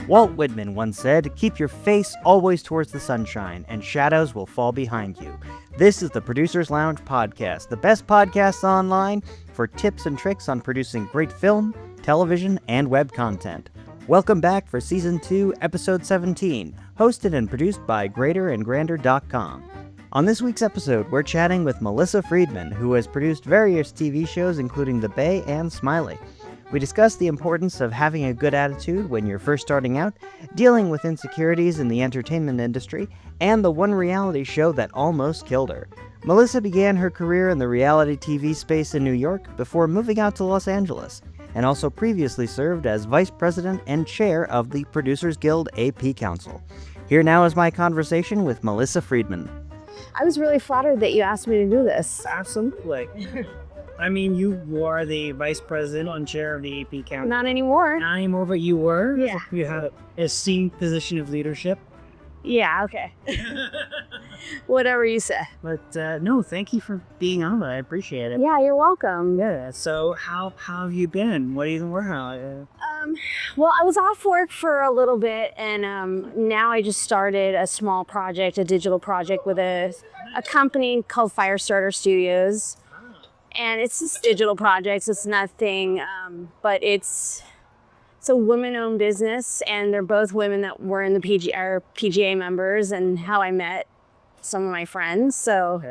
Walt Whitman once said, "Keep your face always towards the sunshine, and shadows will fall behind you." This is the Producers Lounge podcast, the best podcast online for tips and tricks on producing great film, television, and web content. Welcome back for Season 2, Episode 17, hosted and produced by GreaterAndGrander.com. On this week's episode, we're chatting with Melissa Friedman, who has produced various TV shows including The Bay and Smiley. We discuss the importance of having a good attitude when you're first starting out, dealing with insecurities in the entertainment industry, and the one reality show that almost killed her. Melissa began her career in the reality TV space in New York before moving out to Los Angeles, and also previously served as Vice President and Chair of the Producers Guild AP Council. Here now is my conversation with Melissa Friedman. I was really flattered that you asked me to do this. Absolutely. I mean, you were the vice president and chair of the AP Council. Not anymore. Not anymore, but you were? Yeah. You had a esteemed position of leadership. Yeah, okay. Whatever you say. But no, thank you for being on. I appreciate it. Yeah, you're welcome. Yeah, so how have you been? What have you been working on? Well, I was off work for a little bit, and now I just started a small project, a digital project with a company called Firestarter Studios. And it's just digital projects. It's nothing, but it's a women-owned business, and they're both women that were in the PGA members, and how I met some of my friends. So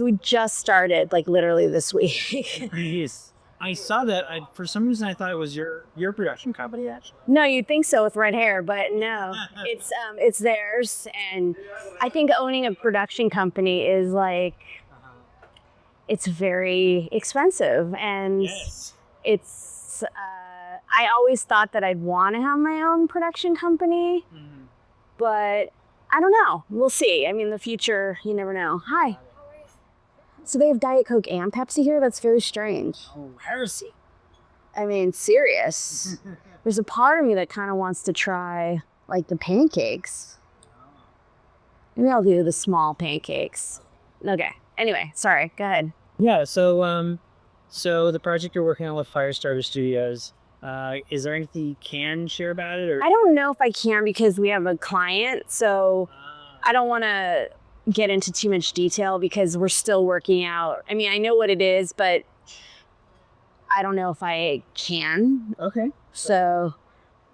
we just started, like literally this week. Yes. I saw that. For some reason, I thought it was your production company, actually. No, you'd think so with red hair, but no, it's theirs. And I think owning a production company is like, it's very expensive, and Yes. it's, I always thought that I'd want to have my own production company, but I don't know. We'll see. I mean, the future, you never know. Hi. So they have Diet Coke and Pepsi here? That's very strange. Oh, heresy. I mean, serious. There's a part of me that kind of wants to try, like, the pancakes. Maybe I'll do the small pancakes. Okay. Anyway, sorry. Go ahead. Yeah, so the project you're working on with Firestarter Studios, is there anything you can share about it? Or? I don't know if I can because we have a client, so I don't want to get into too much detail because we're still working out. I mean, I know what it is, but I don't know if I can. Okay. So,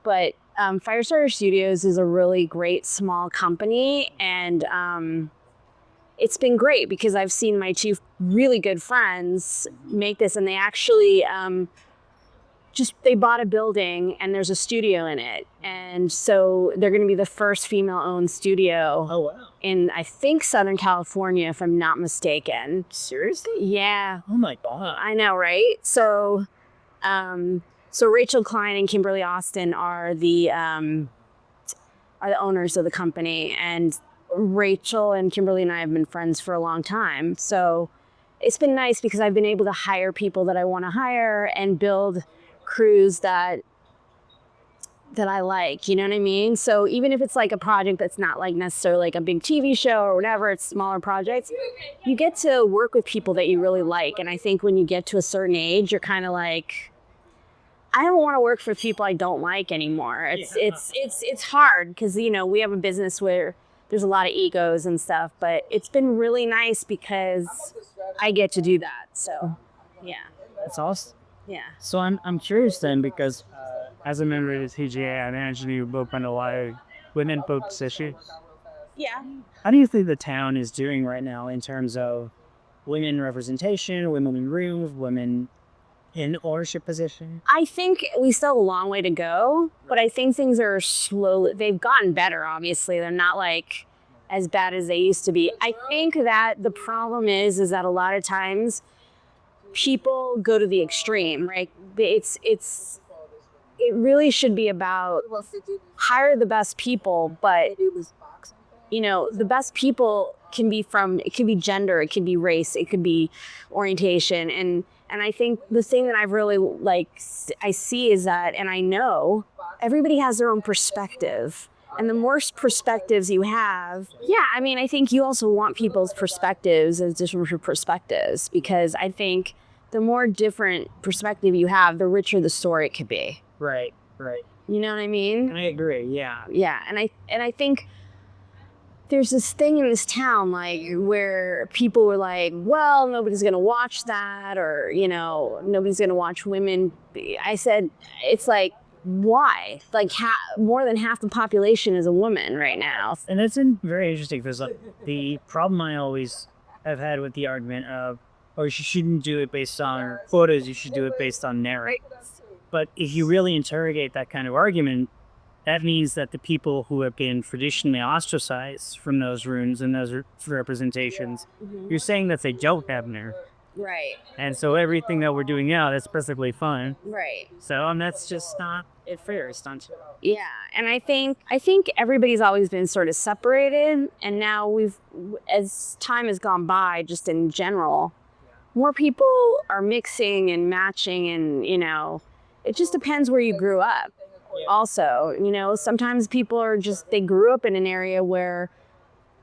but Firestarter Studios is a really great small company, and it's been great because I've seen my two really good friends make this, and they actually they bought a building and there's a studio in it. And so they're going to be the first female-owned studio in, I think, Southern California, if I'm not mistaken. Seriously? Yeah. Oh my God. I know, right? So Rachel Klein and Kimberly Austin are the owners of the company, and Rachel and Kimberly and I have been friends for a long time. So it's been nice because I've been able to hire people that I want to hire and build crews that I like, you know what I mean? So even if it's like a project that's not like necessarily like a big TV show or whatever, it's smaller projects, you get to work with people that you really like. And I think when you get to a certain age, you're kind of like, I don't want to work for people I don't like anymore. It's hard because, you know, we have a business where there's a lot of egos and stuff, but it's been really nice because I get to do that. So, yeah. That's awesome. Yeah. So I'm curious then, because as a member of the TGA, I imagine you've opened a lot of women positions. Yeah. How do you think the town is doing right now in terms of women representation, women in rooms, women in ownership position? I think we still have a long way to go, but I think things are they've gotten better, obviously. They're not like as bad as they used to be. I think that the problem is that a lot of times people go to the extreme, right? It really should be about hire the best people, but you know, the best people can be it could be gender, it could be race, it could be orientation. And I think the thing that I've really I see is that, and I know everybody has their own perspective. And the more perspectives you have, I mean, I think you also want people's perspectives as different perspectives, because I think the more different perspective you have, the richer the story it could be. Right, right. You know what I mean? I agree. Yeah. Yeah, and I think there's this thing in this town, like, where people were like, well, nobody's gonna watch that, or, you know, nobody's gonna watch women. I said, it's like, why? Like, more than half the population is a woman right now. And that's very interesting because the problem I always have had with the argument of, oh, you shouldn't do it based on quotas, you should do it based on merit. But if you really interrogate that kind of argument, that means that the people who have been traditionally ostracized from those rooms and those representations, you're saying that they don't have merit. Right. And so everything that we're doing now, that's perfectly fine. Right. So, and that's just not fair. It's not. Yeah, and I think everybody's always been sort of separated, and now as time has gone by, just in general, more people are mixing and matching, and, you know, it just depends where you grew up. Also, you know, sometimes people they grew up in an area where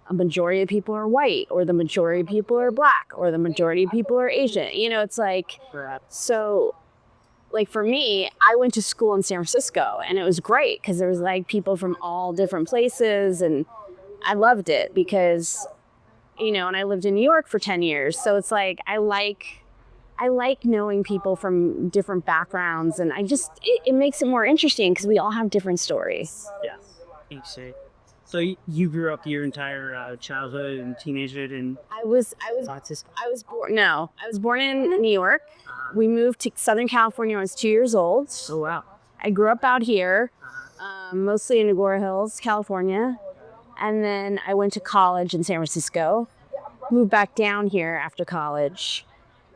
a majority of people are white, or the majority of people are black, or the majority of people are Asian. You know, it's like, so, like, for me, I went to school in San Francisco, and it was great because there was, like, people from all different places, and I loved it because, you know, and I lived in New York for 10 years. So it's like, I like knowing people from different backgrounds, and it makes it more interesting because we all have different stories. Yeah. So you grew up your entire childhood and teenagehood in I was born in New York. We moved to Southern California when I was 2 years old. Oh, wow. I grew up out here, mostly in Agora Hills, California. And then I went to college in San Francisco, moved back down here after college.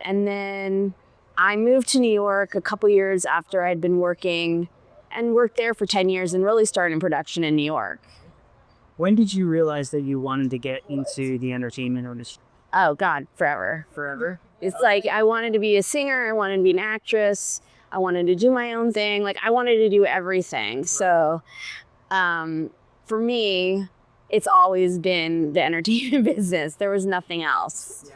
And then I moved to New York a couple years after I'd been working, and worked there for 10 years and really started in production in New York. When did you realize that you wanted to get into the entertainment industry? Oh, God, forever. Forever? It's like I wanted to be a singer. I wanted to be an actress. I wanted to do my own thing. Like, I wanted to do everything. So for me, it's always been the entertainment business. There was nothing else.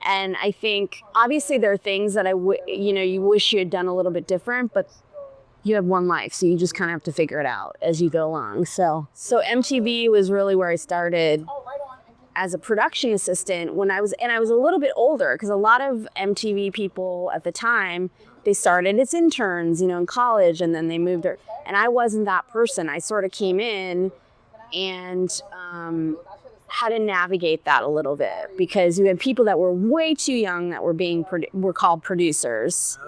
And I think, obviously, there are things that you wish you had done a little bit different, but you have one life, so you just kind of have to figure it out as you go along. So MTV was really where I started as a production assistant when I was a little bit older, because a lot of MTV people at the time, they started as interns, you know, in college, and then they moved. And I wasn't that person. I sort of came in and had to navigate that a little bit, because you had people that were way too young that were called producers.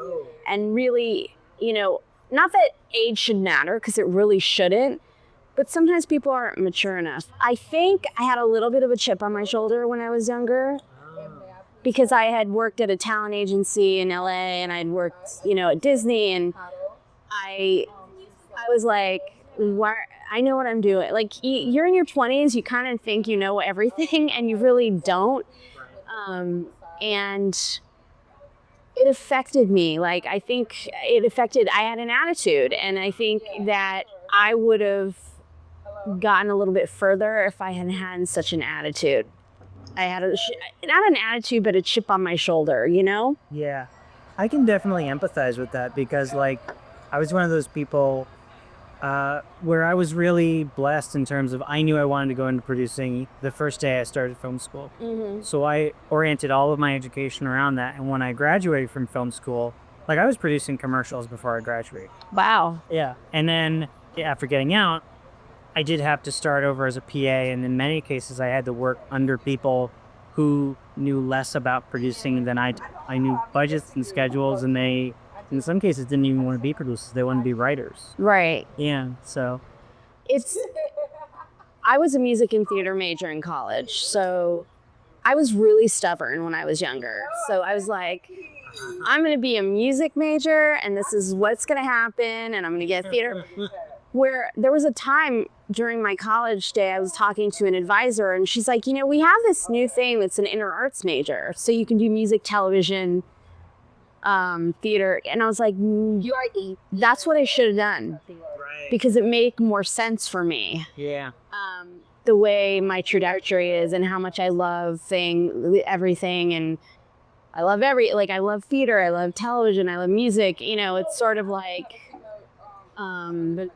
And really, you know, not that age should matter, because it really shouldn't, but sometimes people aren't mature enough. I think I had a little bit of a chip on my shoulder when I was younger, because I had worked at a talent agency in LA, and I'd worked, you know, at Disney, and I was like, I know what I'm doing. Like, you're in your 20s, you kind of think you know everything, and you really don't. And it affected me. Like, I think I had an attitude, and I think that I would have gotten a little bit further if I hadn't had such an attitude. I had not an attitude, but a chip on my shoulder, you know? Yeah. I can definitely empathize with that, because, like, I was one of those people where I was really blessed in terms of, I knew I wanted to go into producing the first day I started film school. Mm-hmm. So I oriented all of my education around that. And when I graduated from film school, like, I was producing commercials before I graduated. Wow. Yeah. And then after getting out, I did have to start over as a PA. And in many cases, I had to work under people who knew less about producing than I did. I knew budgets and schedules, and they, in some cases, didn't even want to be producers. They wanted to be writers. Right. Yeah, so. I was a music and theater major in college, so I was really stubborn when I was younger. So I was like, I'm going to be a music major, and this is what's going to happen, and I'm going to get theater. Where there was a time during my college day, I was talking to an advisor, and she's like, you know, we have this new thing that's an inter arts major. So you can do music, television, theater. And I was like, that's what I should have done. Right. Because it made more sense for me. Yeah. The way my trajectory is, and how much I love everything. And I love I love theater, I love television, I love music. You know, it's sort of like, But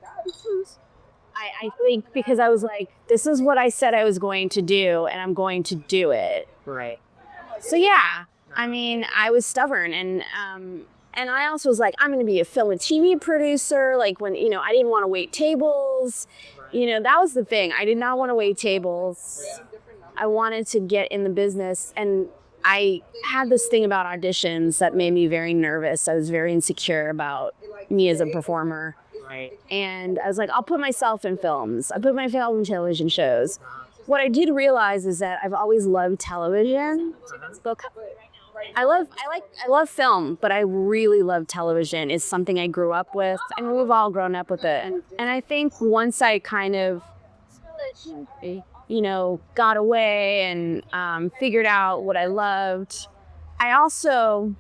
I think because I was like, this is what I said I was going to do, and I'm going to do it. Right. So yeah, I mean, I was stubborn, and I also was like, I'm going to be a film and TV producer. Like when, I didn't want to wait tables. That was the thing. I did not want to wait tables. I wanted to get in the business, and I had this thing about auditions that made me very nervous. I was very insecure about me as a performer. Right. And I was like, I'll put myself in films. I put myself in television shows. What I did realize is that I've always loved television. I love film, but I really love television. It's something I grew up with. I mean, we've all grown up with it. And I think once I kind of, got away and figured out what I loved, I also,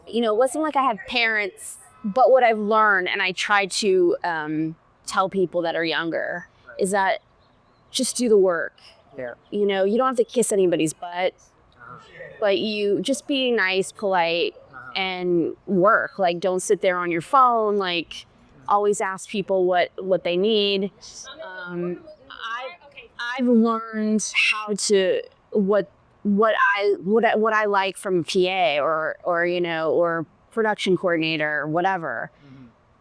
it wasn't like I had parents, but what I've learned, and I try to tell people that are younger, is that just do the work. Yeah. You don't have to kiss anybody's butt, but you just be nice, polite, and work. Like, don't sit there on your phone. Like, always ask people what they need. I've learned how to what I like from PA or production coordinator or whatever.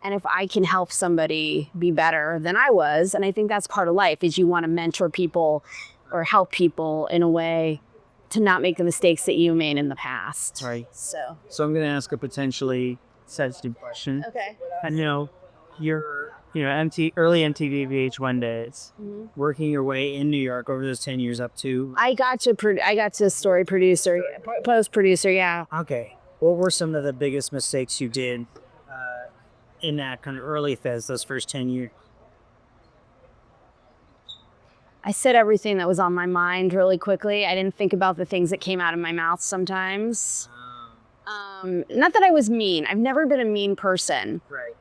And if I can help somebody be better than I was, and I think that's part of life, is you want to mentor people or help people in a way to not make the mistakes that you made in the past. Right. So I'm going to ask a potentially sensitive question. okay. I know you're, early MTV VH1 days, working your way in New York over those 10 years up to. I got to story producer, post producer. Yeah. Okay. What were some of the biggest mistakes you did in that kind of early phase, those first 10 years? I said everything that was on my mind really quickly. I didn't think about the things that came out of my mouth sometimes. Not that I was mean. I've never been a mean person. Right.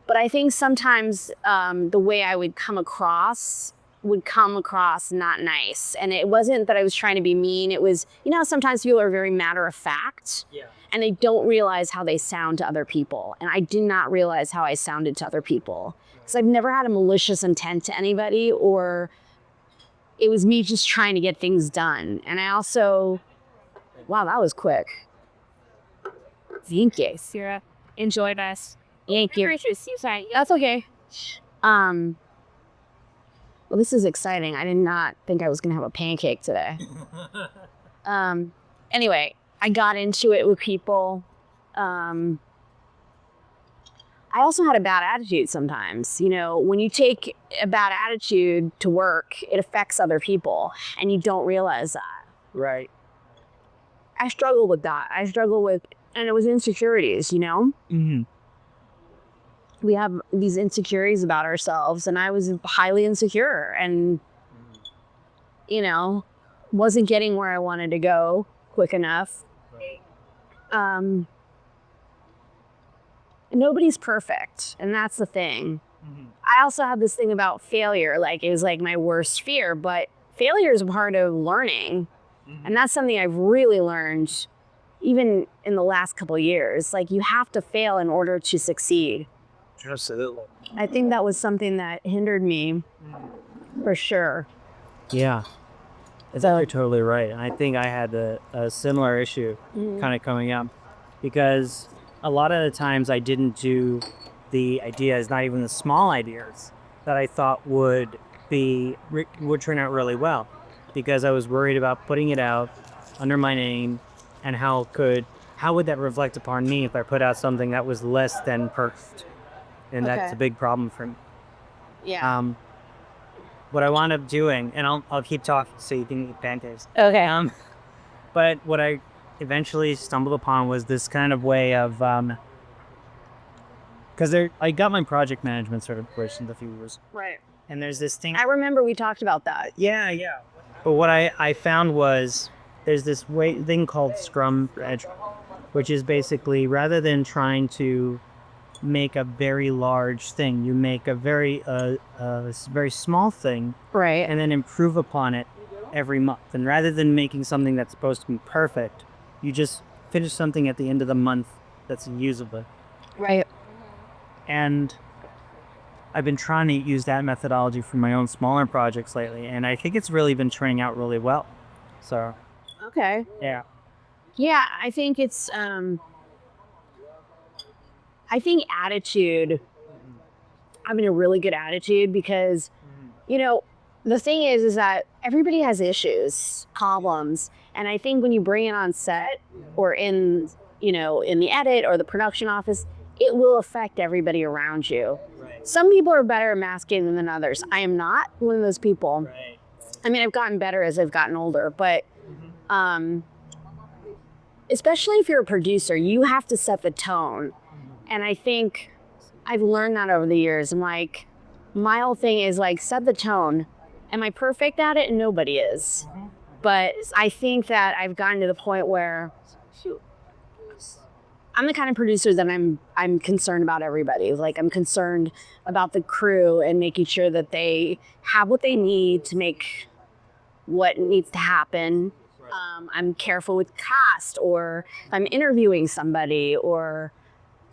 But I think sometimes the way I would come across not nice. And it wasn't that I was trying to be mean. It was, sometimes people are very matter of fact. Yeah. And they don't realize how they sound to other people. And I did not realize how I sounded to other people. Because I've never had a malicious intent to anybody, or it was me just trying to get things done. And I also, wow, that was quick. Thank you. Sarah, enjoyed us. Thank you. That's okay. Well, this is exciting. I did not think I was going to have a pancake today. Anyway, I got into it with people. I also had a bad attitude sometimes. When you take a bad attitude to work, it affects other people, and you don't realize that. Right. I struggle with that. And it was insecurities, Mm-hmm. We have these insecurities about ourselves, and I was highly insecure and, wasn't getting where I wanted to go quick enough. Nobody's perfect, and that's the thing. I also have this thing about failure. Like, it was like my worst fear, but failure is a part of learning. And that's something I've really learned even in the last couple of years. Like, you have to fail in order to succeed. Absolutely. I think that was something that hindered me for sure. Yeah. You're totally right. And I think I had a similar issue kind of coming up, because a lot of the times I didn't do the ideas, not even the small ideas, that I thought would turn out really well, because I was worried about putting it out under my name, and how would that reflect upon me if I put out something that was less than perfect. And that's a big problem for me. Yeah. What I wound up doing, and I'll keep talking so you can eat pancakes. Okay. But what I eventually stumbled upon was this kind of way of, because I got my project management certification a few years. Right. And there's this thing. I remember we talked about that. Yeah. But what I found was there's this thing called Scrum Edge, which is basically, rather than trying to make a very large thing, you make a very small thing, right, and then improve upon it every month. And rather than making something that's supposed to be perfect, you just finish something at the end of the month that's usable. Right. And I've been trying to use that methodology for my own smaller projects lately, and I think it's really been turning out really well. So, Okay. yeah. Yeah, I think it's I think attitude, having a really good attitude, because the thing is that everybody has issues, problems, and I think when you bring it on set or in the edit or the production office, it will affect everybody around you. Right. Some people are better at masking than others. I am not one of those people. Right. I mean, I've gotten better as I've gotten older, but especially if you're a producer, you have to set the tone. And I think I've learned that over the years. I'm like, my whole thing is like, set the tone. Am I perfect at it? Nobody is. But I think that I've gotten to the point where I'm the kind of producer that I'm concerned about everybody. Like, I'm concerned about the crew and making sure that they have what they need to make what needs to happen. I'm careful with cast, or if I'm interviewing somebody, or,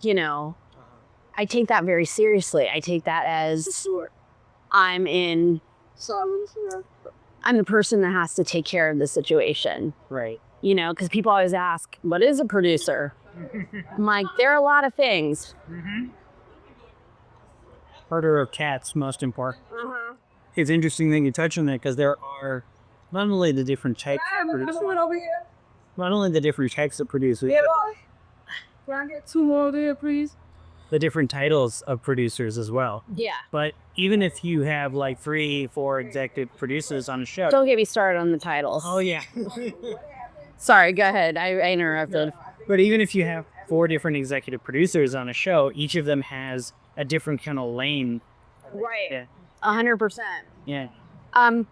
I take that very seriously. I take that as I'm the person that has to take care of the situation. Right. Because people always ask, what is a producer? I'm like, there are a lot of things. Herder of cats, most important. It's interesting that you touch on that, because there are not only the different types of producers, not only the different types of producers, Can I get 2 more there, please? the different titles of producers as well. Yeah. But even if you have like 3, 4 executive producers on a show. Don't get me started on the titles. Oh yeah. Sorry, go ahead. I interrupted. But even if you have 4 different executive producers on a show, each of them has a different kind of lane. Right. Yeah. 100%. Yeah. Um,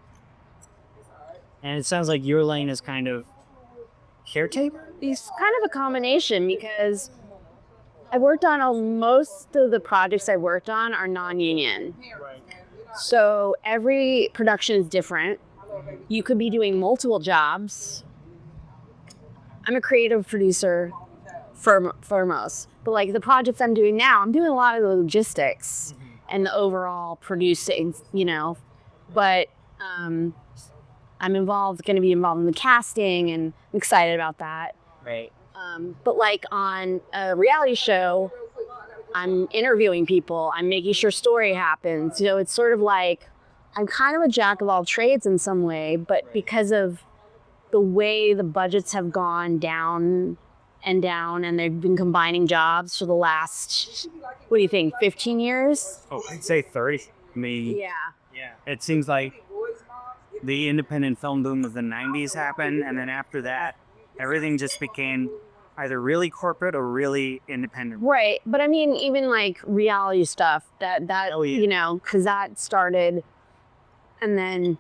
And it sounds like your lane is kind of caretaker? It's kind of a combination, because I worked on most of the projects I worked on are non-union. So every production is different. You could be doing multiple jobs. I'm a creative producer foremost, but like the projects I'm doing now, I'm doing a lot of the logistics and the overall producing, but I'm going to be involved in the casting, and I'm excited about that. Right. But like on a reality show, I'm interviewing people, I'm making sure story happens. It's sort of like I'm kind of a jack of all trades in some way, but because of the way the budgets have gone down, and they've been combining jobs for the last, what do you think, 15 years? Oh, I'd say 30. Maybe. Yeah. It seems like the independent film boom of the 90s happened, and then after that, everything just became either really corporate or really independent. Right. But I mean, even like reality stuff, that Oh, yeah. because that started, and then,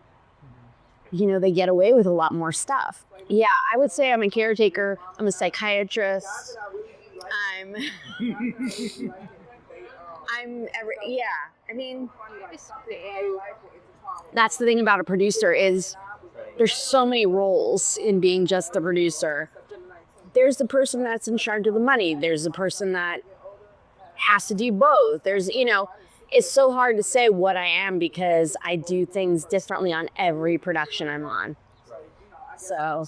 they get away with a lot more stuff. Yeah, I would say I'm a caretaker. I'm a psychiatrist. I mean, that's the thing about a producer is there's so many roles in being just the producer. There's the person that's in charge of the money. There's the person that has to do both. There's, it's so hard to say what I am, because I do things differently on every production I'm on. So,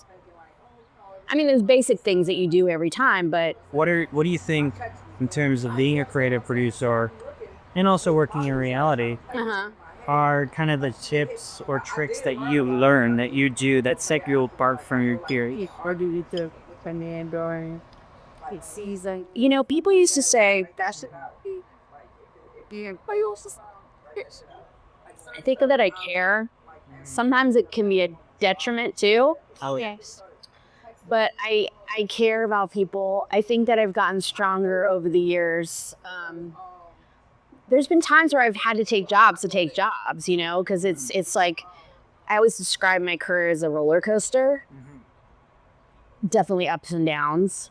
I mean, there's basic things that you do every time, but What do you think in terms of being a creative producer and also working in reality are kind of the tips or tricks that you learn, that you do, that set you apart from your peers? People used to say, I think that I care. Sometimes it can be a detriment too. Oh, yes. But I care about people. I think that I've gotten stronger over the years. There's been times where I've had to take jobs, because it's like, I always describe my career as a roller coaster. Definitely ups and downs.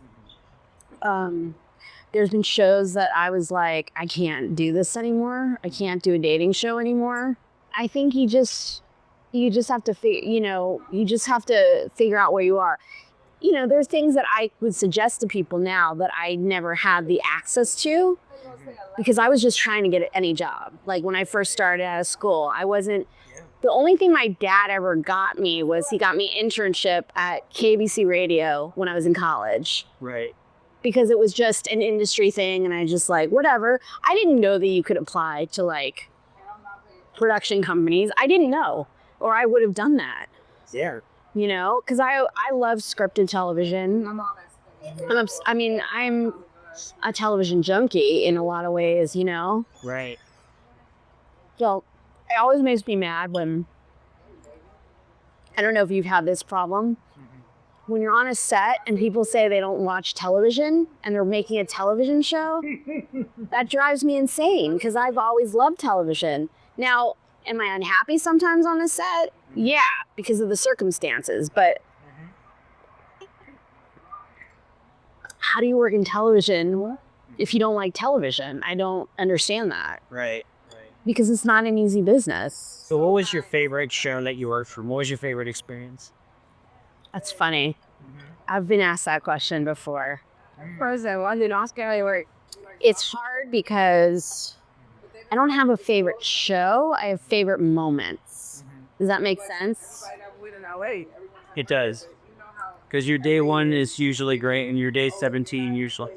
There's been shows that I was like, I can't do this anymore. I can't do a dating show anymore. I think you just have to figure out where you are. There's things that I would suggest to people now that I never had the access to. because I was just trying to get any job. Like when I first started out of school, the only thing my dad ever got me was he got me internship at KBC Radio when I was in college. Right. Because it was just an industry thing and I just like, whatever. I didn't know that you could apply to like production companies. I didn't know, or I would have done that. Yeah. You know, because I love scripted television. I'm a television junkie in a lot of ways, you know? Right. So it always makes me mad when, I don't know if you've had this problem, when you're on a set and people say they don't watch television and they're making a television show, that drives me insane because I've always loved television. Now, am I unhappy sometimes on a set? Yeah, because of the circumstances, but how do you work in television if you don't like television? I don't understand that. Right. Because it's not an easy business. So what was your favorite show that you worked for? What was your favorite experience? That's funny. I've been asked that question before. It's hard because I don't have a favorite show. I have favorite moments. Does that make sense? It does. Because your day 1 is usually great and your day 17 usually.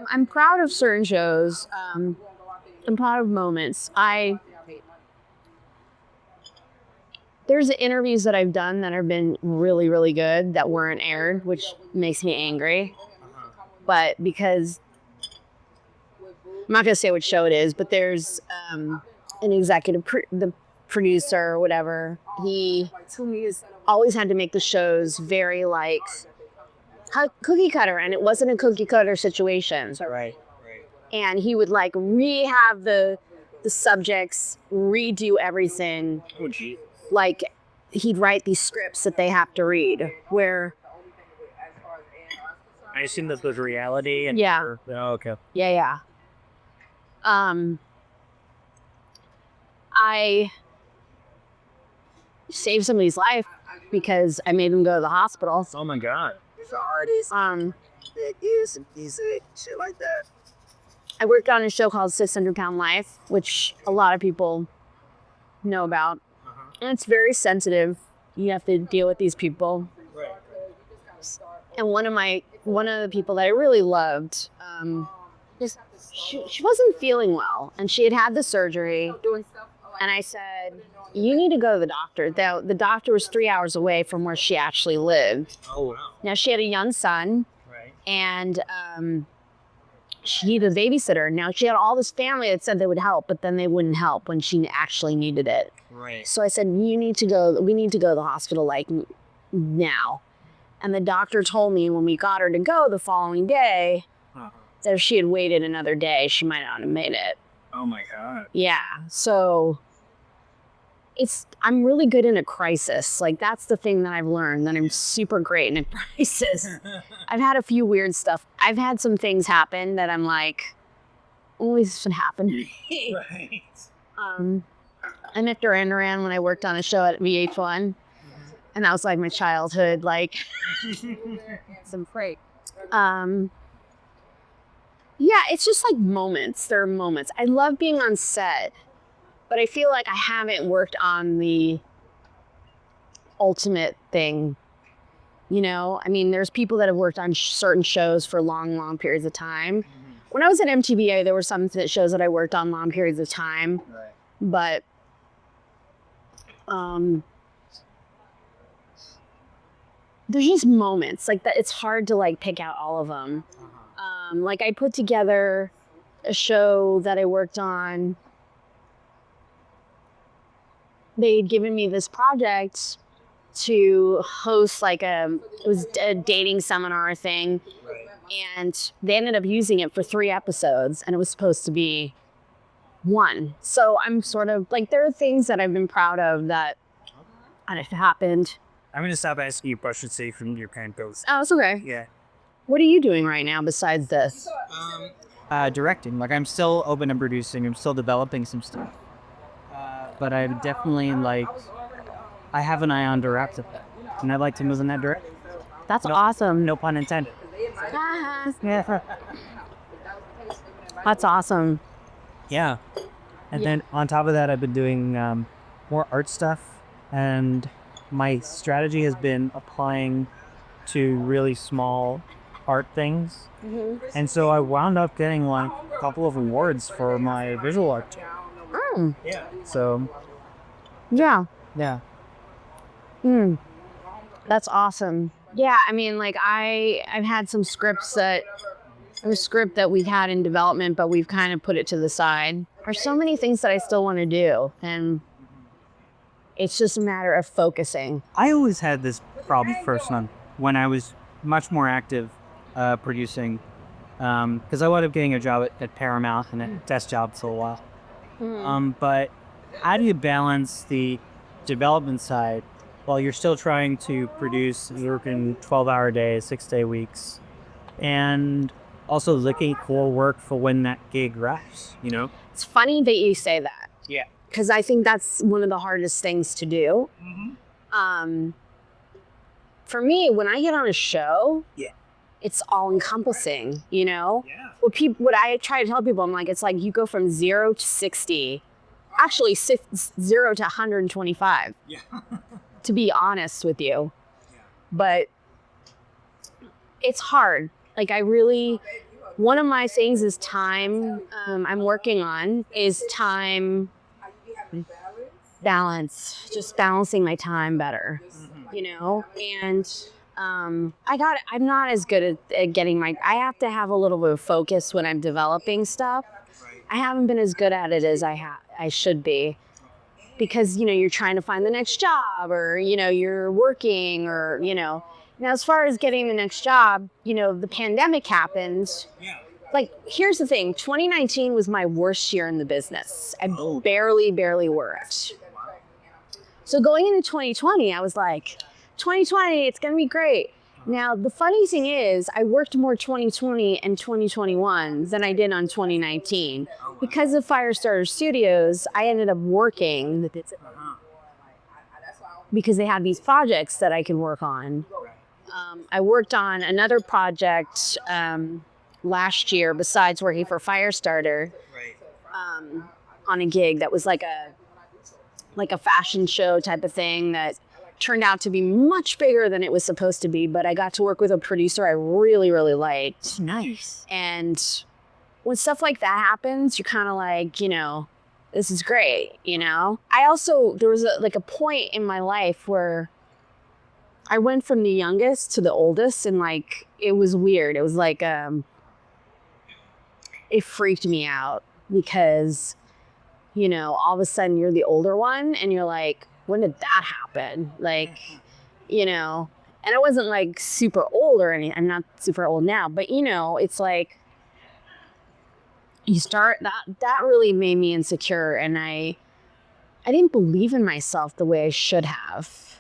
I'm proud of certain shows. I'm proud of moments. There's interviews that I've done that have been really, really good that weren't aired, which makes me angry. But because, I'm not going to say which show it is, but there's an executive, the producer or whatever, he always had to make the shows very like cookie cutter, and it wasn't a cookie cutter situation. So, Right. and he would like rehab the subjects, redo everything. Oh, gee. Like he'd write these scripts that they have to read where I assume that was reality. And Yeah. Oh, okay. yeah I saved somebody's life because I made him go to the hospital. Oh my God. Shit like that. I worked on a show called 600-Pound Life, which a lot of people know about. And it's very sensitive. You have to deal with these people. Right. And one of the people that I really loved, she wasn't feeling well, and she had the surgery. And I said, "You need to go to the doctor." The doctor was 3 hours away from where she actually lived. Oh, wow. Now she had a young son, Right. and she needed a babysitter. Now she had all this family that said they would help, but then they wouldn't help when she actually needed it. Right. So I said, we need to go to the hospital like now. And the doctor told me when we got her to go the following day that if she had waited another day, she might not have made it. Oh my God. Yeah. So I'm really good in a crisis. Like that's the thing that I've learned, that I'm super great in a crisis. I've had a few weird stuff. I've had some things happen that I'm like, oh, this should happen to me. Right. I met Duran Duran when I worked on a show at VH1, and that was like my childhood, like some break. Yeah, it's just like moments. There are moments. I love being on set, but I feel like I haven't worked on the ultimate thing. You know, I mean, there's people that have worked on certain shows for long, long periods of time. When I was at MTV, there were some shows that I worked on long periods of time, Right. but there's just moments like that. It's hard to like pick out all of them. Like I put together a show that I worked on. They'd given me this project to host like it was a dating seminar thing. Right. And they ended up using it for 3 episodes, and it was supposed to be 1. So I'm sort of like, there are things that I've been proud of that have happened. I'm going to stop asking you questions, say from your kind goes. Oh, it's okay. Yeah. What are you doing right now besides this? Directing. Like I'm still open to producing. I'm still developing some stuff. But I'm definitely like, I have an eye on directing, and I'd like to move in that direction. That's awesome. No pun intended. Ah. Yeah. That's awesome. Yeah. And then on top of that, I've been doing more art stuff. And my strategy has been applying to really small art things. And so I wound up getting like a couple of awards for my visual art. Yeah. So, Yeah. yeah. That's awesome. Yeah, I mean, like I've had some scripts that a script that we had in development, but we've kind of put it to the side. There's so many things that I still want to do, and it's just a matter of focusing. I always had this problem first on when I was much more active producing, because I wound up getting a job at Paramount and a desk job for a while. But how do you balance the development side while you're still trying to produce, working 12-hour days, 6-day weeks, and also looking for work for when that gig wraps, you know? It's funny that you say that. Yeah. Because I think that's one of the hardest things to do. For me, when I get on a show, it's all encompassing, you know? Yeah. What I try to tell people, I'm like, it's like you go from 0 to 60, actually 0 to 125. Yeah. To be honest with you. But it's hard. Like one of my things is time. I'm working on is time balance, just balancing my time better, you know? And I'm not as good at getting I have to have a little bit of focus when I'm developing stuff. I haven't been as good at it as I should be. Because, you know, you're trying to find the next job, or, you know, you're working, or, you know. Now, as far as getting the next job, you know, the pandemic happened. Yeah. Like, here's the thing. 2019 was my worst year in the business. I barely worked. So going into 2020, I was like, 2020, it's going to be great. Now, the funny thing is, I worked more 2020 and 2021 than I did on 2019. Because of Firestarter Studios, I ended up working because they had these projects that I could work on. I worked on another project last year besides working for Firestarter on a gig that was like a fashion show type of thing that turned out to be much bigger than it was supposed to be, but I got to work with a producer I really, really liked. Nice. And when stuff like that happens, you're kind of like, you know, this is great, you know? There was a point in my life where I went from the youngest to the oldest, and like, it was weird. It was like, it freaked me out because, you know, all of a sudden you're the older one and you're like, when did that happen? Like, you know, and I wasn't like super old or anything. I'm not super old now, but you know, it's like that really made me insecure, and I didn't believe in myself the way I should have,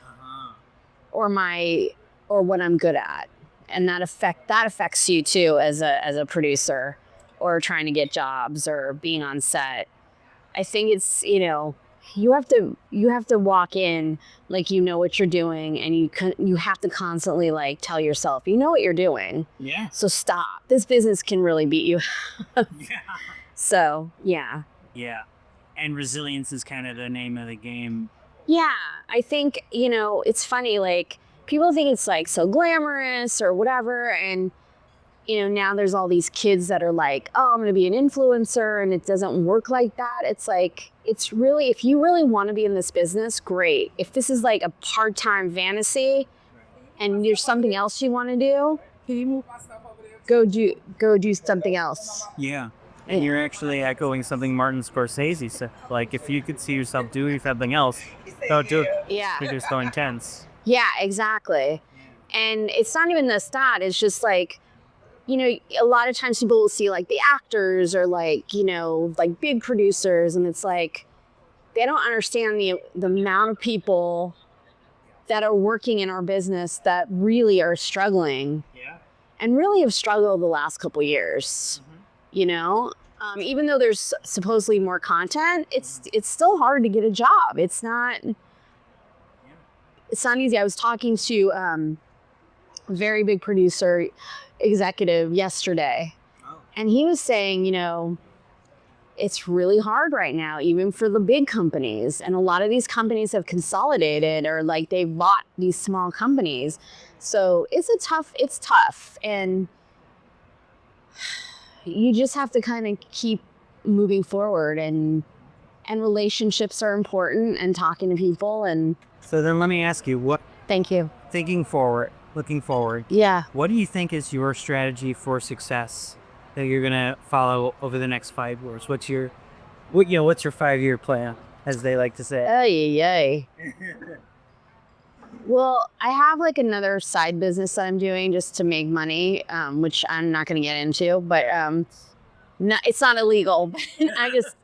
or what I'm good at. And that affects you too as a producer or trying to get jobs or being on set. I think it's, you know, you have to walk in like you know what you're doing, and you have to constantly like tell yourself, you know what you're doing. Yeah. So stop. This business can really beat you. Yeah. So, yeah. Yeah. And resilience is kind of the name of the game. Yeah. I think, you know, it's funny, like people think it's like so glamorous or whatever, and you know, now there's all these kids that are like, oh, I'm going to be an influencer, and it doesn't work like that. It's like, it's really, if you really want to be in this business, great. If this is like a part-time fantasy and there's something else you want to do, go do something else. Yeah. And you're actually echoing something Martin Scorsese said. Like, if you could see yourself doing something else, don't do it. Yeah. You're just so intense. Yeah, exactly. And it's not even that. It's just like, you know, a lot of times people will see like the actors or like, you know, like big producers, and it's like they don't understand the amount of people that are working in our business that really are struggling. Yeah. And really have struggled the last couple years. You know, even though there's supposedly more content, it's still hard to get a job. It's not easy. I was talking to a very big producer executive yesterday, And he was saying, it's really hard right now, even for the big companies. And a lot of these companies have consolidated or like they bought these small companies. So it's tough. And you just have to kind of keep moving forward, and relationships are important, and talking to people. And So then let me ask you, thank you. looking forward, Yeah. what do you think is your strategy for success that you're going to follow over the next 5 years? What's your 5-year plan, as they like to say? Yay. Well, I have like another side business that I'm doing just to make money, which I'm not going to get into, but it's not illegal. I just,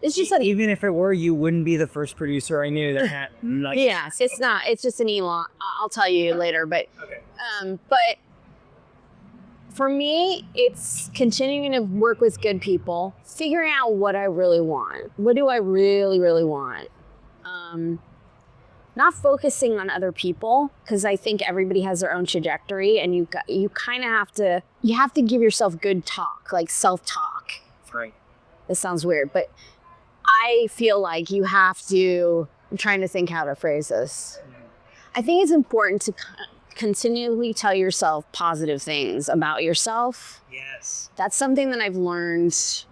it's just that. Even if it were, you wouldn't be the first producer I knew that had. Like, Yes, it's not. It's just an Elon. I'll tell you later, but, but for me, it's continuing to work with good people, figuring out what I really want. What do I really, really want? Not focusing on other people, because I think everybody has their own trajectory, and you kind of have to give yourself good talk, like self-talk. Right. This sounds weird, but I feel like you have to. I'm trying to think how to phrase this. I think it's important to continually tell yourself positive things about yourself. Yes. That's something that I've learned.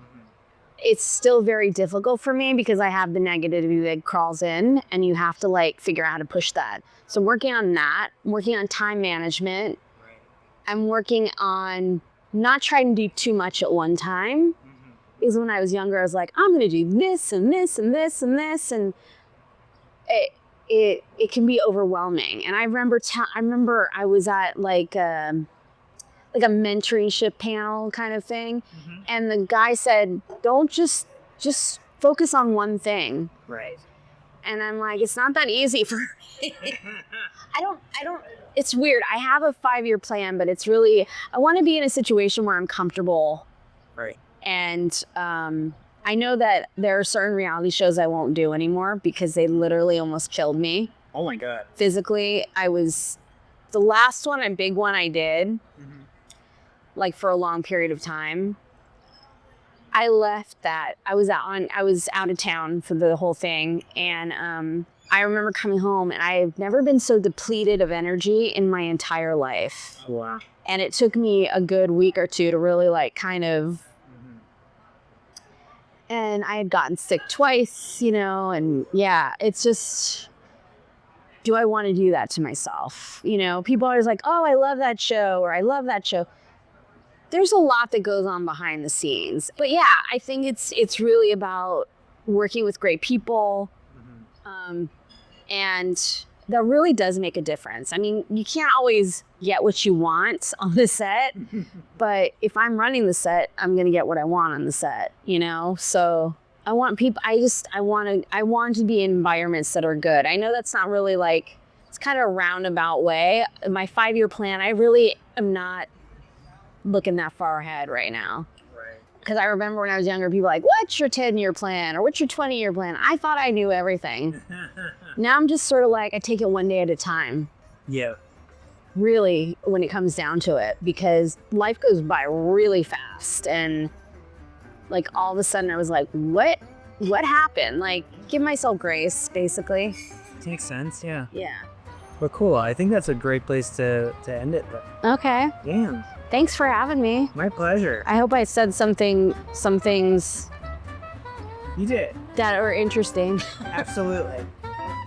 It's still very difficult for me because I have the negativity that crawls in, and you have to like figure out how to push that. So I'm working on that, working on time management. Right. I'm working on not trying to do too much at one time. Because when I was younger, I was like, I'm going to do this and this and this and this. And it can be overwhelming. And I remember I was at like a mentorship panel kind of thing. And the guy said, don't just focus on one thing. Right. And I'm like, it's not that easy for me. I don't, it's weird. I have a 5-year plan, but it's really, I want to be in a situation where I'm comfortable. Right. And I know that there are certain reality shows I won't do anymore because they literally almost killed me. Oh my God. Physically, the last one, a big one I did, like for a long period of time. I left that. I was out of town for the whole thing. And I remember coming home, and I've never been so depleted of energy in my entire life. Wow. And it took me a good week or two to really like kind of, and I had gotten sick twice, and yeah, it's just, do I want to do that to myself? People are always like, oh, I love that show, or I love that show. There's a lot that goes on behind the scenes. But yeah, I think it's really about working with great people. And that really does make a difference. I mean, you can't always get what you want on the set, but if I'm running the set, I'm going to get what I want on the set, So I want people, I want to be in environments that are good. I know that's not really like, it's kind of a roundabout way. My 5-year plan, I really am not looking that far ahead right now. Right. Because I remember when I was younger, people were like, what's your 10-year plan? Or what's your 20-year plan? I thought I knew everything. Now I'm just sort of like, I take it one day at a time. Yeah. Really, when it comes down to it, because life goes by really fast. And like all of a sudden I was like, what happened? Like, give myself grace, basically. Makes sense. Yeah. Yeah. Well, cool. I think that's a great place to end it. Then. Okay. Yeah. Thanks for having me. My pleasure. I hope I said some things You did. that are interesting. Absolutely.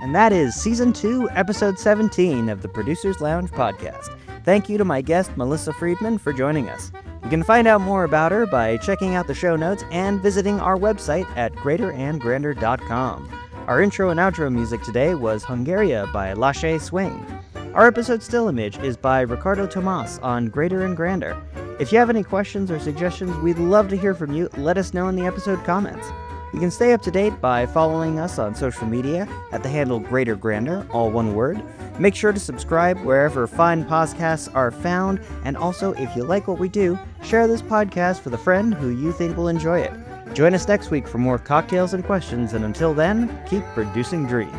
And that is Season 2, Episode 17 of the Producers Lounge podcast. Thank you to my guest, Melissa Friedman, for joining us. You can find out more about her by checking out the show notes and visiting our website at greaterandgrander.com. Our intro and outro music today was Hungaria by Latché Swing. Our episode still image is by Ricardo Tomas on Greater and Grander. If you have any questions or suggestions, we'd love to hear from you. Let us know in the episode comments. You can stay up to date by following us on social media at the handle Greater Grander, all one word. Make sure to subscribe wherever fine podcasts are found, and also, if you like what we do, share this podcast with a friend who you think will enjoy it. Join us next week for more cocktails and questions, and until then, keep producing dreams.